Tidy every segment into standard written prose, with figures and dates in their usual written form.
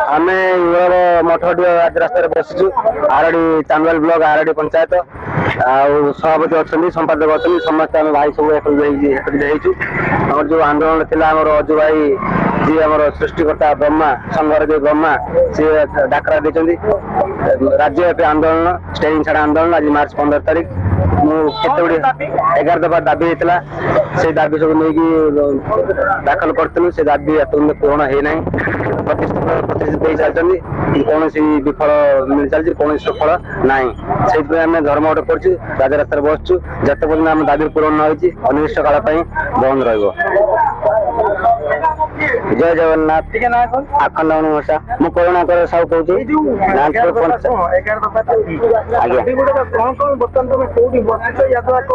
आम मठडी रास्तार बसचु RD चांदवाल block RD panchayat सभापति अच्छा संपादक अच्छा समस्त आम भाई सब आम जो आंदोलन थी अजु भाई जी आम सृष्टिकर्ता ब्रह्मा संघर जो ब्रह्मा सी डाकरा देते राज्यव्यापी आंदोलन स्टेरिंग छाड़ा आंदोलन आज मार्च 15 तारीख मुझे 11 दफा दाबी होता से दाबी सब नहीं दाखल करूँ से दाबी पूर्ण होना प्रतिश्रुति चलती कौन विफल मिल चलती कौन सफल ना से आम धर्म गोटे कर राजरास्त बसचु जिते पर्यटन आम दाबी पूरण न अनिर्दिष्ट काल बंद रही जय जगन्नाथ आखंड मशा मु करुणाकर साहू कहूँ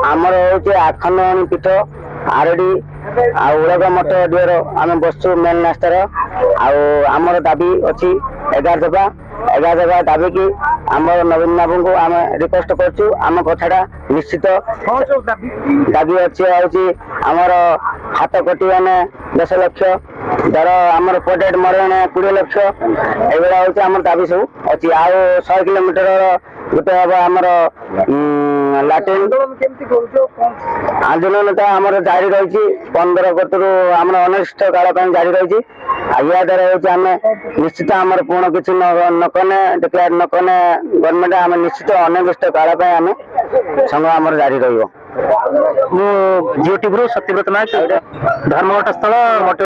आमर हूँ आखंड पीठ आरडी उड़ग मठ डुएर आम बसचु मेन रास्तार आमर दाबी अच्छी 11 दफा दाबी की आमर नवीन बाबू को आम रिक्वेस्ट करछु आम कथाटा निश्चित दाबी अच्छी हूँ आमर हाथ कटी मैंने 10 लाख दर आमर पोटेट मरण 20 लाख एभा हूँ आम दाबी सब अच्छी 100 किलोमीटर गोटे हम आमर लाट्रिन आंदोलन तो आम जारी रही 15 गतरू आम अनिष्ट काल जारी रही या द्वारा हूँ आम निश्चित आम पूर्ण किसी नकने डिक्लेयर नकने गवर्नमेंट आम निश्चित अनिर्दिष्ट काल आम संघ आम जारी रही जियो टीवी सत्यव्रत नायक धर्मघट स्थल